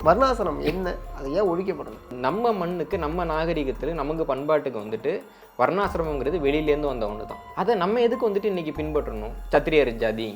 வர்ணாசிரமம் என்ன, அதை ஏன் ஒழிக்கப்படணும்? நம்ம மண்ணுக்கு நம்ம நாகரிகத்தில் நமக்கு பண்பாட்டுக்கு வந்துட்டு வர்ணாசிரமங்கிறது வெளியிலேருந்து வந்த ஒன்று தான். அதை நம்ம எதுக்கு வந்துட்டு இன்றைக்கி பின்பற்றணும்? சத்திரியர் ஜாதி,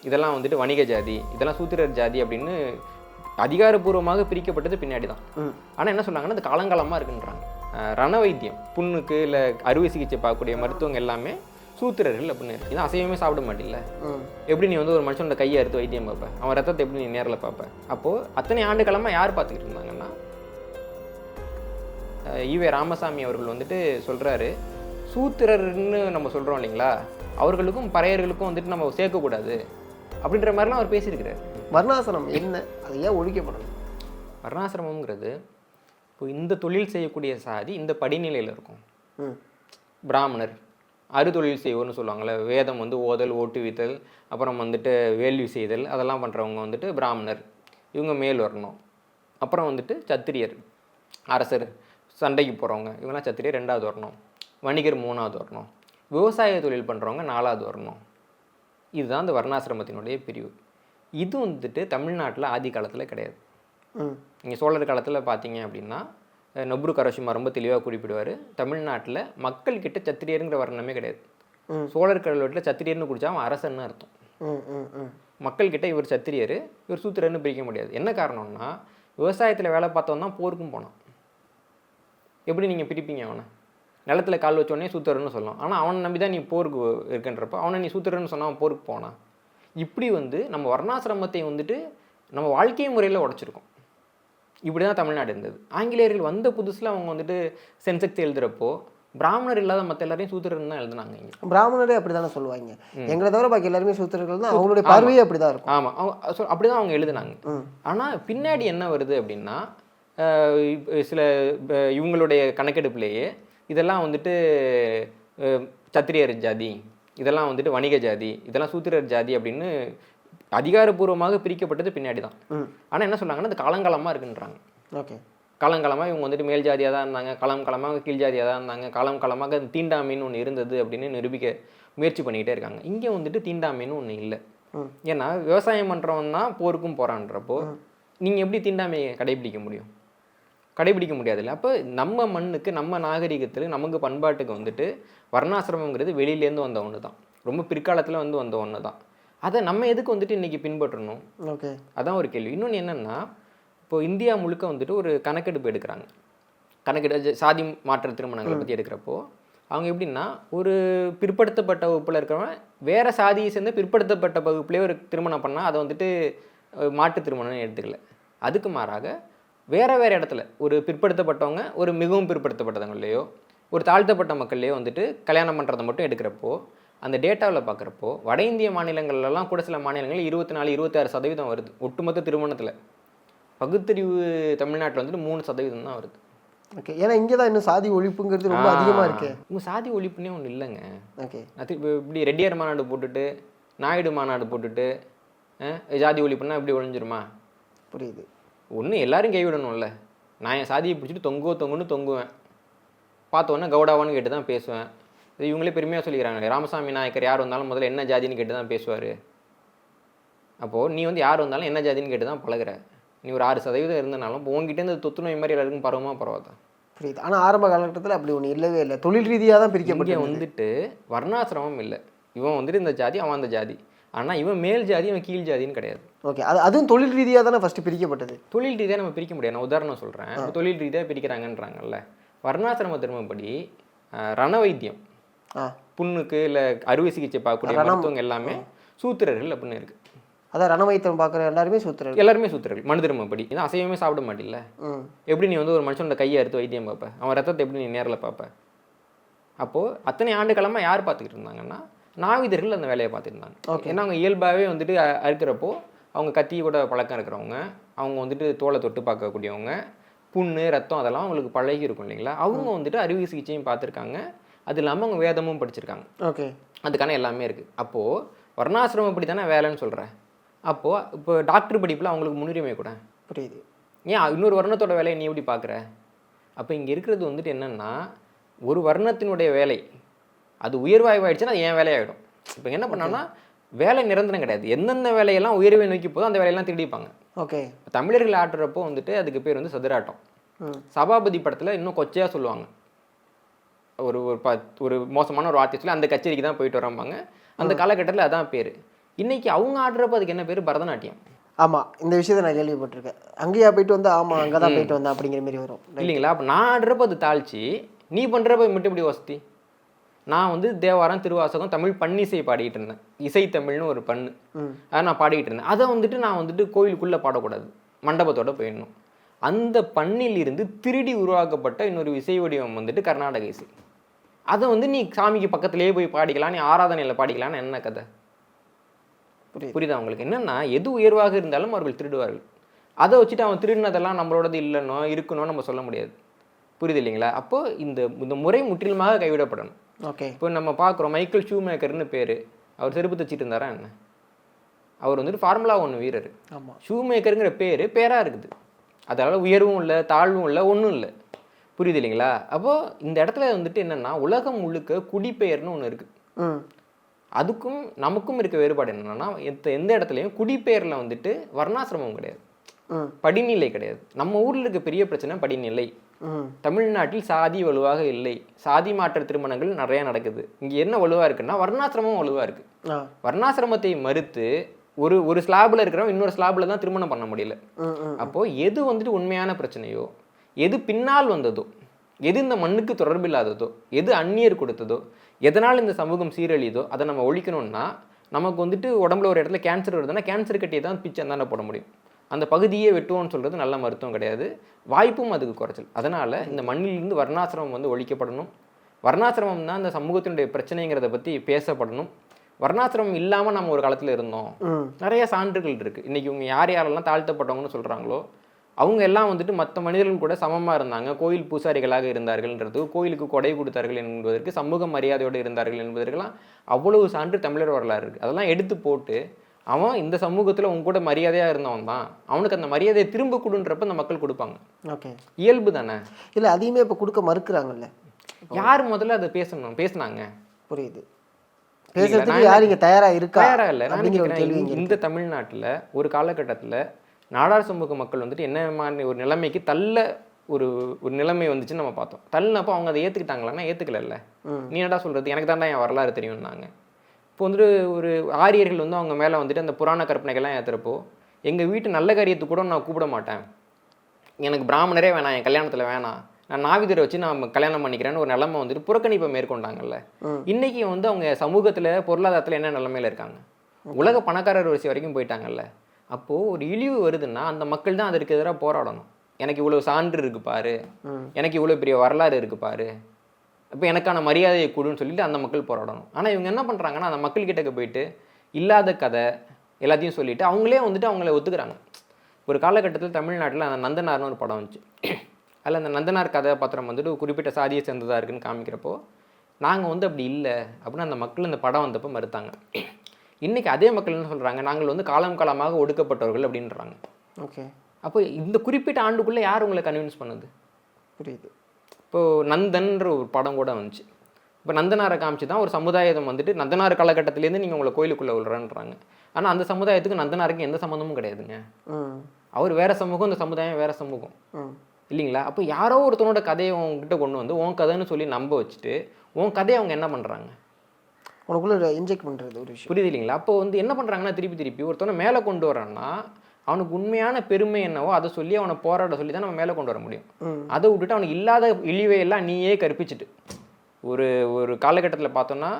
இதெல்லாம் வந்துட்டு வணிக ஜாதி, இதெல்லாம் சூத்திரர் ஜாதி அப்படின்னு அதிகாரப்பூர்வமாக பிரிக்கப்பட்டது பின்னாடி தான். ஆனால் என்ன சொன்னாங்கன்னா அது காலங்காலமாக இருக்குன்றாங்க. ரண வைத்தியம், புண்ணுக்கு இல்லை அறுவை சிகிச்சை பார்க்கக்கூடிய மருத்துவங்க எல்லாமே சூத்திரர்கள் அப்படின்னு இருக்கு. இதான் அசைவமே சாப்பிட மாட்டில்ல, எப்படி நீ வந்து ஒரு மனுஷனோட கையை அறுத்து வைத்தியம் பார்ப்ப, அவன் ரத்தத்தை எப்படி நீ நேரில் பார்ப்ப? அப்போது அத்தனை ஆண்டு காலமாக யார் பார்த்துக்கிட்டு இருந்தாங்கன்னா, ஈவே ராமசாமி அவர்கள் வந்துட்டு சொல்கிறாரு, சூத்திரர்னு நம்ம சொல்கிறோம் இல்லைங்களா, அவர்களுக்கும் பறையர்களுக்கும் வந்துட்டு நம்ம சேர்க்கக்கூடாது அப்படின்ற மாதிரிலாம் அவர் பேசியிருக்கிறார். வர்ணாசிரமம் என்ன, அதை ஏன் ஒழிக்கப்படணும்? வர்ணாசிரமங்கிறது இப்போ இந்த தொழில் செய்யக்கூடிய சாதி இந்த படிநிலையில் இருக்கும். பிராமணர் அறுதொழில் செய்வோர்னு சொல்லுவாங்கள்ல, வேதம் வந்து ஓதல், ஓட்டுவித்தல், அப்புறம் வந்துட்டு வேள்வி செய்தல், அதெல்லாம் பண்ணுறவங்க வந்துட்டு பிராமணர், இவங்க மேல் வரணும். அப்புறம் வந்துட்டு சத்திரியர், அரசர், சண்டைக்கு போகிறவங்க, இவங்கெல்லாம் சத்திரியர் 2வது வரணும். வணிகர் 3வது வரணும். விவசாய தொழில் பண்ணுறவங்க 4வது வரணும். இதுதான் இந்த வர்ணாசிரமத்தினுடைய பிரிவு. இது வந்துட்டு தமிழ்நாட்டில் ஆதி காலத்தில் கிடையாது. நீங்கள் சோழர் காலத்தில் பார்த்தீங்க அப்படின்னா நொப்ரு கரோஷிமா ரொம்ப தெளிவாக குறிப்பிடுவார், தமிழ்நாட்டில் மக்கள்கிட்ட சத்திரியருங்கிற வர்ணமே கிடையாது. சோழர் கல்வெட்டில் சத்திரியர்னு குடித்தா அவன் அரசன்னு அர்த்தம். மக்கள்கிட்ட இவர் சத்திரியர், இவர் சூத்திரர்னு பிரிக்க முடியாது. என்ன காரணம்னா, விவசாயத்தில் வேலை பார்த்தவன் தான் போருக்கும் போனான். எப்படி நீங்கள் பிரிப்பீங்க அவனை? நிலத்தில் கால் வச்சோடனே சூத்திரர்னு சொல்லலாம். ஆனால் அவனை நம்பி தான் நீ போருக்கு இருக்குன்றப்போ அவனை நீ சூத்திரர்னு சொன்னால் அவன் போருக்கு போனான். இப்படி வந்து நம்ம வர்ணாசிரமத்தை வந்துட்டு நம்ம வாழ்க்கை முறையில் உடைச்சிருக்கோம். இப்படி தான் தமிழ்நாடு இருந்தது. ஆங்கிலேயர்கள் வந்த புதுசில் அவங்க வந்துட்டு சென்செக்ஸ் எழுதுகிறப்போ பிராமணர் இல்லாத மற்ற எல்லாரையும் சூத்திரர்னு தான் எழுதுனாங்க. இங்கே பிராமணரே அப்படி தானே சொல்லுவாங்க, எங்களை தவிர பாக்கி எல்லாருமே சூத்திரர்கள் தான், அவங்களுடைய பார்வையே அப்படி தான் இருக்கும். ஆமாம், அப்படி தான் அவங்க எழுதுனாங்க. ஆனால் பின்னாடி என்ன வருது அப்படின்னா, சில இவங்களுடைய கணக்கெடுப்புலேயே இதெல்லாம் வந்துட்டு சத்திரியர் ஜாதி, இதெல்லாம் வந்துட்டு வணிக ஜாதி, இதெல்லாம் சூத்திரர் ஜாதி அப்படின்னு அதிகாரப்பூர்வமாக பிரிக்கப்பட்டது பின்னாடி தான். ஆனால் என்ன சொன்னாங்கன்னா அது காலங்காலமாக இருக்குன்றாங்க. ஓகே, காலங்காலமாக இவங்க வந்துட்டு மேல் ஜாதியாக தான் இருந்தாங்க, காலங்காலமாக கீழ் ஜாதியாக தான் இருந்தாங்க, காலங்காலமாக தீண்டாமைன்னு ஒன்று இருந்தது அப்படின்னு நிரூபிக்க முயற்சி பண்ணிக்கிட்டே இருக்காங்க. இங்கே வந்துட்டு தீண்டாமைன்னு ஒன்று இல்லை. ஏன்னா விவசாயம் பண்ணுறவன் தான் போருக்கும் போகிறான்றப்போ நீங்கள் எப்படி தீண்டாமையை கடைபிடிக்க முடியும்? கடைபிடிக்க முடியாதுல்ல. அப்போ நம்ம மண்ணுக்கு நம்ம நாகரிகத்தில் நமக்கு பண்பாட்டுக்கு வந்துட்டு வர்ணாசிரமங்கிறது வெளியிலேருந்து வந்த ஒன்று தான், ரொம்ப பிற்காலத்தில் வந்து வந்த ஒன்று தான். அதை நம்ம எதுக்கு வந்துட்டு இன்றைக்கி பின்பற்றணும்? ஓகே, அதான் ஒரு கேள்வி. இன்னொன்று என்னென்னா, இப்போ இந்தியா முழுக்க வந்துட்டு ஒரு கணக்கெடுப்பு எடுக்கிறாங்க. கணக்கெடு சாதி மாற்ற திருமணங்களை பற்றி எடுக்கிறப்போ அவங்க எப்படின்னா, ஒரு பிற்படுத்தப்பட்ட வகுப்பில் இருக்கிறவன் வேறு சாதியை சேர்ந்த பிற்படுத்தப்பட்ட வகுப்புலேயே ஒரு திருமணம் பண்ணால் அதை வந்துட்டு மாட்டு திருமணம்னு எடுத்துக்கல. அதுக்கு மாறாக வேறு இடத்துல ஒரு பிற்படுத்தப்பட்டவங்க ஒரு மிகவும் பிற்படுத்தப்பட்டவங்களையோ ஒரு தாழ்த்தப்பட்ட மக்கள்லேயோ வந்துட்டு கல்யாணம் பண்ணுறதை மட்டும் எடுக்கிறப்போ அந்த டேட்டாவில் பார்க்குறப்போ வட இந்திய மாநிலங்கள்லாம் கூட சில மாநிலங்களில் 24-26% வருது ஒட்டுமொத்த திருமணத்தில். பகுத்தறிவு தமிழ்நாட்டில் வந்துட்டு 3% தான் வருது. ஓகே, ஏன்னா இங்கே தான் இன்னும் சாதி ஒழிப்புங்கிறது ரொம்ப அதிகமாக இருக்கு. உங்கள் சாதி ஒழிப்புனே ஒன்று இல்லைங்க. ஓகே, அது இப்படி ரெட்டியார் மாநாடு போட்டுட்டு நாயுடு மாநாடு போட்டுட்டு ஜாதி ஒழிப்புனா எப்படி ஒழிஞ்சிருமா? புரியுது. ஒன்று எல்லாரும் கைவிடணும்ல. நான் என் சாதியை பிடிச்சிட்டு தொங்குன்னு தொங்குவேன், பார்த்தோன்னே கவுடாவான்னு கேட்டு தான் பேசுவேன். இது இவங்களே பெருமையாக சொல்லிக்கிறாங்க. ராமசாமி நாயக்கர் யார் வந்தாலும் முதல்ல என்ன ஜாதின்னு கேட்டு தான் பேசுவார். அப்போது நீ வந்து யார் வந்தாலும் என்ன ஜாதின்னு கேட்டு தான் பழகுற. நீ ஒரு 6% இருந்தனாலும் இப்போ உங்ககிட்டேருந்து தொத்துநோய் மாதிரி எல்லாருக்கும் பரவாதா? புரியுது. ஆனால் ஆரம்ப காலகட்டத்தில் அப்படி ஒன்று இல்லவே இல்லை, தொழில் ரீதியாக தான் பிரிக்கப்பட்ட வந்துட்டு வர்ணாசிரமம் இல்லை. இவன் வந்துட்டு இந்த ஜாதி, அவன் அந்த ஜாதி. ஆனால் இவன் மேல் ஜாதி, அவன் கீழ் ஜாதின்னு கிடையாது. ஓகே, அதுவும் தொழில் ரீதியாக தானே ஃபஸ்ட்டு பிரிக்கப்பட்டது. தொழில் ரீதியாக நம்ம பிரிக்க முடியாது. நான் உதாரணம் சொல்கிறேன். தொழில் ரீதியாக பிரிக்கிறாங்கன்றாங்கல்ல. வர்ணாசிரம திருமப்படி ரண வைத்தியம், புண்ணுக்கு இல்லை அறுவை சிகிச்சை பார்க்கக்கூடிய மருத்துவங்க எல்லாமே சூத்திரர்கள் அப்படின்னு இருக்குது. அதான் ரண வைத்தியம் பார்க்குற எல்லாருமே சூத்திரர்கள். எல்லாருமே சூத்திரர்கள். மனு திருமப்படி இதான் அசைவமே சாப்பிட மாட்டில்ல, எப்படி நீ வந்து ஒரு மனுஷனோட கையை அறுத்து வைத்தியம் பார்ப்ப, அவன் ரத்தத்தை எப்படி நீ நேரில் பார்ப்ப? அப்போது அத்தனை ஆண்டு காலமாக யார் பார்த்துக்கிட்டு இருந்தாங்கன்னா நாவிதர்கள் அந்த வேலையை பார்த்துருந்தாங்க. ஏன்னா அவங்க இயல்பாகவே வந்துட்டு அறுக்கிறப்போ அவங்க கத்தி கூட பழக்கம் இருக்கிறவங்க, அவங்க வந்துட்டு தோலை தொட்டு பார்க்கக்கூடியவங்க, புண்ணு ரத்தம் அதெல்லாம் அவங்களுக்கு பழகி இருக்கும் இல்லைங்களா. அவங்க வந்துட்டு அறுவை சிகிச்சையும் பார்த்துருக்காங்க, அது இல்லாமல் அவங்க வேதமும் படிச்சிருக்காங்க. ஓகே, அதுக்கான எல்லாமே இருக்குது. அப்போது வர்ணாசிரமம் இப்படி தானே வேலைன்னு சொல்கிறேன். அப்போது இப்போ டாக்டர் படிப்பில் அவங்களுக்கு முன்னுரிமை கூட. புரியுது. ஏன் இன்னொரு வர்ணத்தோட வேலையை நீ எப்படி பார்க்குற? அப்போ இங்கே இருக்கிறது வந்துட்டு என்னென்னா, ஒரு வர்ணத்தினுடைய வேலை அது உயர்வாய்வாயிடுச்சுன்னா அது என் வேலையாகிடும். இப்போ என்ன பண்ணான்னா வேலை நிரந்தரம் கிடையாது. எந்தெந்த வேலையெல்லாம் உயர்வை நோக்கி போதோ அந்த வேலையெல்லாம் திருடிப்பாங்க. ஓகே. தமிழர்கள் ஆட்டுறப்போ வந்துட்டு அதுக்கு பேர் வந்து சதுராட்டம். சபாபதி படத்தில் இன்னும் கொச்சையாக சொல்லுவாங்க, ஒரு ஒரு மோசமான ஒரு வார்த்தை சொல்லி அந்த கச்சேரிக்கு தான் போயிட்டு வராம்பாங்க. அந்த காலகட்டத்தில் அதான் பேர். இன்னைக்கு அவங்க ஆடுறப்போ அதுக்கு என்ன பேர்? பரதநாட்டியம். ஆமாம், இந்த விஷயத்தை நான் கேள்விப்பட்டிருக்கேன். அங்கேயா போயிட்டு வந்தா? ஆமாம், அங்கே தான் போயிட்டு வந்தேன் அப்படிங்கிற மாதிரி வரும் இல்லைங்களா? அப்போ நான் ஆடுறப்போ அது தாழ்ச்சி, நீ பண்ணுறப்ப மட்டும் இப்படி வசதி. நான் வந்து தேவாரம், திருவாசகம், தமிழ் பன்னிசை பாடிக்கிட்டு இருந்தேன். இசை தமிழ்னு ஒரு பண்ணு, அதை நான் பாடிக்கிட்டு இருந்தேன். அதை வந்துட்டு நான் வந்துட்டு கோயிலுக்குள்ளே பாடக்கூடாது, மண்டபத்தோட போயிடணும். அந்த பண்ணிலிருந்து திருடி உருவாக்கப்பட்ட இன்னொரு இசை வடிவம் வந்துட்டு கர்நாடக இசை. அதை வந்து நீ சாமிக்கு பக்கத்துலேயே போய் பாடிக்கலாம், நீ ஆராதனையில் பாடிக்கலான்னு என்ன கதை? புரியுதா உங்களுக்கு? என்னன்னா, எது உயர்வாக இருந்தாலும் அவர்கள் திருடுவார்கள். அதை வச்சுட்டு அவன் திருடினதெல்லாம் நம்மளோடது இல்லைன்னோ இருக்கணும் நம்ம சொல்ல முடியாது. புரியுது இல்லைங்களா? அப்போ இந்த முறை முற்றிலுமாக கைவிடப்படணும். ஓகே. இப்போ நம்ம பார்க்குறோம், மைக்கேல் ஷூமேக்கர்னு பேர். அவர் செருப்பு தச்சிட்டு இருந்தாரா என்ன? அவர் வந்துட்டு ஃபார்முலா 1 வீரர். ஆமாம். ஷூமேக்கருங்கிற பேராக இருக்குது. அதனால் உயர்வும் இல்லை, தாழ்வும் இல்லை, ஒன்றும் இல்லை. புரியுது இல்லைங்களா? அப்போது இந்த இடத்துல வந்துட்டு என்னென்னா, உலகம் முழுக்க குடிப்பெயர்னு ஒன்று இருக்குது. அதுக்கும் நமக்கும் இருக்க வேறுபாடு என்னென்னா, எந்த இடத்துலையும் குடிப்பெயரில் வந்துட்டு வர்ணாசிரமம் கிடையாது, படிநிலை கிடையாது. நம்ம ஊரில் இருக்க பெரிய பிரச்சனை படிநிலை. தமிழ்நாட்டில் சாதி வலுவாக இல்லை, சாதி மாற்ற திருமணங்கள் நிறையா நடக்குது. இங்கே என்ன வலுவாக இருக்குன்னா, வர்ணாசிரமம் வலுவாக இருக்குது. வர்ணாசிரமத்தை மறுத்து ஒரு ஸ்லாபில் இருக்கிறவங்க இன்னொரு ஸ்லாபில் தான் திருமணம் பண்ண முடியல. அப்போது எது வந்துட்டு உண்மையான பிரச்சனையோ, எது பின்னால் வந்ததோ, எது இந்த மண்ணுக்கு தொடர்பு இல்லாததோ, எது அந்நியர் கொடுத்ததோ, எதனால் இந்த சமூகம் சீரழிதோ, அதை நம்ம ஒழிக்கணும்னா, நமக்கு வந்துட்டு உடம்புல ஒரு இடத்துல கேன்சர் வருதுன்னா கேன்சர் கட்டியை தான் பிச்சை தானே போட முடியும். அந்த பகுதியே வெட்டுவோன்னு சொல்கிறது நல்ல மருத்துவம் கிடையாது, வாய்ப்பும் அதுக்கு குறைச்சல். அதனால் இந்த மண்ணிலிருந்து வர்ணாசிரமம் வந்து ஒழிக்கப்படணும். வர்ணாசிரமம் தான் இந்த சமூகத்தினுடைய பிரச்சனைங்கிறத பற்றி பேசப்படணும். வர்ணாசிரமம் இல்லாமல் நம்ம ஒரு காலத்தில் இருந்தோம், நிறைய சான்றுகள் இருக்குது. இன்றைக்கி இவங்க யாரெல்லாம் தாழ்த்தப்பட்டவங்கன்னு சொல்கிறாங்களோ அவங்க எல்லாம் வந்துட்டு மற்ற மனிதர்கள் கூட சமமாக இருந்தாங்க, கோயில் பூசாரிகளாக இருந்தார்கள்ன்றது, கோயிலுக்கு கொடை கொடுத்தார்கள் என்பதற்கு, சமூக மரியாதையோடு இருந்தார்கள் என்பதற்கெல்லாம் அவ்வளவு சான்று தமிழர் வரலாறு இருக்குது. அதெல்லாம் எடுத்து போட்டு அவன் இந்த சமூகத்தில் உங்க கூட மரியாதையாக இருந்தவன் தான், அவனுக்கு அந்த மரியாதையை திரும்ப கொடுன்றப்ப அந்த மக்கள் கொடுப்பாங்க. ஓகே, இயல்பு தானே. இல்லை அதையுமே இப்போ கொடுக்க மறுக்கிறாங்கல்ல. யார் முதல்ல அதை பேசினாங்க? புரியுது, பேசுறதுக்கு யார் இங்கே தயாராக இருக்கா? தயாராக இல்லை. நான் நினைக்கிறேன் இந்த தமிழ்நாட்டில் ஒரு காலகட்டத்தில் நாடார் சமூக மக்கள் வந்துட்டு என்ன மாதிரி ஒரு நிலைமைக்கு ஒரு நிலைமை வந்துச்சுன்னு நம்ம பார்த்தோம். தள்ளினப்போ அவங்க அதை ஏற்றுக்கிட்டாங்களான்னா ஏற்றுக்கல. நீ என்னடா சொல்கிறது, எனக்கு தாண்டா என் வரலாறு தெரியும்னாங்க. இப்போ வந்துட்டு ஒரு ஆரியர்கள் வந்து அவங்க மேலே வந்துட்டு அந்த புராண கற்பனைகள்லாம் ஏற்றுறப்போ, எங்கள் வீட்டு நல்ல காரியத்துக்கு கூட நான் கூப்பிட மாட்டேன், எனக்கு பிராமணரே வேணாம், என் கல்யாணத்தில் வேணாம், நான் நாவிதரை வச்சு நான் கல்யாணம் பண்ணிக்கிறேன்னு ஒரு நிலைமை வந்துட்டு புறக்கணிப்பை மேற்கொண்டாங்கல்ல. இன்றைக்கி வந்து அவங்க சமூகத்தில் பொருளாதாரத்தில் என்ன நிலைமையில் இருக்காங்க, உலக பணக்காரர் வரிசை வரைக்கும் போயிட்டாங்கல்ல. அப்போது ஒரு இழிவு வருதுன்னா அந்த மக்கள் தான் அதற்கு எதிராக போராடணும். எனக்கு இவ்வளோ சான்று இருக்குது பாரு, எனக்கு இவ்வளோ பெரிய வரலாறு இருக்குது பாரு, இப்போ எனக்கான மரியாதையை கொடுன்னு சொல்லிட்டு அந்த மக்கள் போராடணும். ஆனால் இவங்க என்ன பண்ணுறாங்கன்னா, அந்த மக்கள்கிட்ட போயிட்டு இல்லாத கதை எல்லாத்தையும் சொல்லிவிட்டு அவங்களே வந்துட்டு அவங்கள ஒத்துக்கிறாங்க. ஒரு காலகட்டத்தில் தமிழ்நாட்டில் அந்த நந்தனார்னு ஒரு படம் வந்துச்சு. அதில் அந்த நந்தனார் கதாபாத்திரம் வந்துட்டு ஒரு குறிப்பிட்ட சாதியை சேர்ந்ததாக இருக்குன்னு காமிக்கிறப்போ, நாங்கள் வந்து அப்படி இல்லை அப்படின்னு அந்த மக்கள் இந்த படம் வந்தப்போ மறுத்தாங்க. இன்றைக்கி அதே மக்கள் என்ன சொல்கிறாங்க, நாங்கள் வந்து காலம் காலமாக ஒடுக்கப்பட்டவர்கள் அப்படின்றாங்க. ஓகே, அப்போ இந்த குறிப்பிட்ட ஆண்டுக்குள்ளே யார் உங்களை கன்வின்ஸ் பண்ணுது? புரியுது. இப்போது நந்தன்ற ஒரு படம் கூட வந்துச்சு. இப்போ நந்தனாரை காமிச்சு தான் ஒரு சமுதாயம் வந்துட்டு நந்தனார் காலகட்டத்திலேருந்து நீங்கள் உங்களை கோயிலுக்குள்ளே விடுறேன்றாங்க. ஆனால் அந்த சமுதாயத்துக்கு நந்தனாருக்கு எந்த சம்மந்தமும் கிடையாதுங்க. அவர் வேறு சமூகம், இந்த சமுதாயம் வேறு சமூகம் இல்லைங்களா? அப்போ யாரோ ஒருத்தனோட கதையை உங்ககிட்ட கொண்டு வந்து உன் கதைன்னு சொல்லி நம்ப வச்சுட்டு உன் கதையை அவங்க என்ன பண்ணுறாங்க, உனக்குள்ள இன்ஜெக்ட் பண்ணுறது ஒரு விஷயம். புரியுது இல்லைங்களா? அப்போ வந்து என்ன பண்ணுறாங்கன்னா, திருப்பி ஒருத்தவனை மேலே கொண்டு வரான்னா அவனுக்கு உண்மையான பெருமை என்னவோ அதை சொல்லி அவனை போராட சொல்லி தான் நம்ம மேலே கொண்டு வர முடியும். அதை விட்டுட்டு அவனுக்கு இல்லாத இழிவையெல்லாம் நீயே கற்பிச்சுட்டு ஒரு காலகட்டத்தில் பார்த்தோன்னா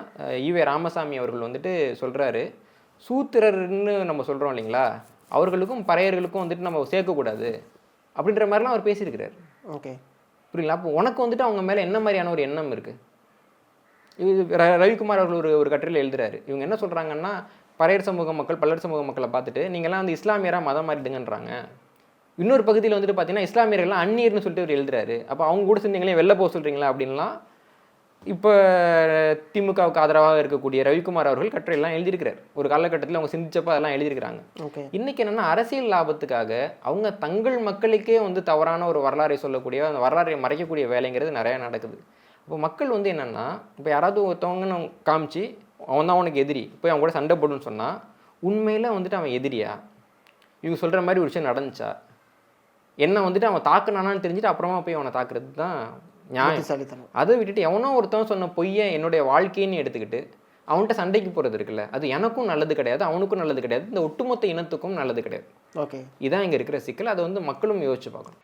ஈவே ராமசாமி அவர்கள் வந்துட்டு சொல்கிறாரு, சூத்திரர்னு நம்ம சொல்கிறோம் இல்லைங்களா, அவர்களுக்கும் பறையர்களுக்கும் வந்துட்டு நம்ம சேர்க்கக்கூடாது அப்படின்ற மாதிரிலாம் அவர் பேசியிருக்கிறார். ஓகே, புரியுங்களா? அப்போ உனக்கு வந்துட்டு அவங்க மேலே என்ன மாதிரியான ஒரு எண்ணம் இருக்குது? இது ரவிக்குமார் அவர்கள் ஒரு கட்டுரையில் எழுதுறாரு. இவங்க என்ன சொல்கிறாங்கன்னா, பறையர் சமூக மக்கள் பல்லர் சமூக மக்களை பார்த்துட்டு நீங்கள்லாம் வந்து இஸ்லாமியராக மதம் மாறிடுங்கன்றாங்க. இன்னொரு பகுதியில் வந்துட்டு பார்த்தீங்கன்னா இஸ்லாமியர்கள்லாம் அந்நியர்னு சொல்லிட்டு அவர் எழுதுறாரு. அப்போ அவங்க கூட சேர்ந்தீங்களே வெளில போக சொல்கிறீங்களா அப்படின்லாம் இப்போ திமுகவுக்கு ஆதரவாக இருக்கக்கூடிய ரவிக்குமார் அவர்கள் கட்டுரையெல்லாம் எழுதியிருக்கிறார். ஒரு காலகட்டத்தில் அவங்க சிந்திச்சப்போ அதெல்லாம் எழுதியிருக்கிறாங்க. இன்றைக்கி என்னென்னா, அரசியல் லாபத்துக்காக அவங்க தங்கள் மக்களுக்கே வந்து தவறான ஒரு வரலாறை சொல்லக்கூடிய, அந்த வரலாறை மறைக்கக்கூடிய வேலைங்கிறது நிறையா நடக்குது. இப்போ மக்கள் வந்து என்னென்னா, இப்போ யாராவது ஒருத்தவங்கன்னு காமிச்சு அவன் தான் அவனுக்கு எதிரி, போய் அவன் கூட சண்டை போடுன்னு சொன்னால் உண்மையில் வந்துட்டு அவன் எதிரியா? இவங்க சொல்கிற மாதிரி ஒரு விஷயம் நடந்துச்சா, என்ன வந்துட்டு அவன் தாக்குனானான்னு தெரிஞ்சுட்டு அப்புறமா போய் அவனை தாக்குறது தான் நியாயம். புத்திசாலித்தனம். அதை விட்டுட்டு எவனோ ஒருத்தன் சொன்ன பொய்யை என்னுடைய வாழ்க்கைன்னு எடுத்துக்கிட்டு அவன்கிட்ட சண்டைக்கு போகிறது இருக்குல்ல, அது எனக்கும் நல்லது கிடையாது, அவனுக்கும் நல்லது கிடையாது, இந்த ஒட்டுமொத்த இனத்துக்கும் நல்லது கிடையாது. ஓகே. இதான் இங்கே இருக்கிற சிக்கல். அதை வந்து மக்களும் யோசிச்சு பார்க்கணும்.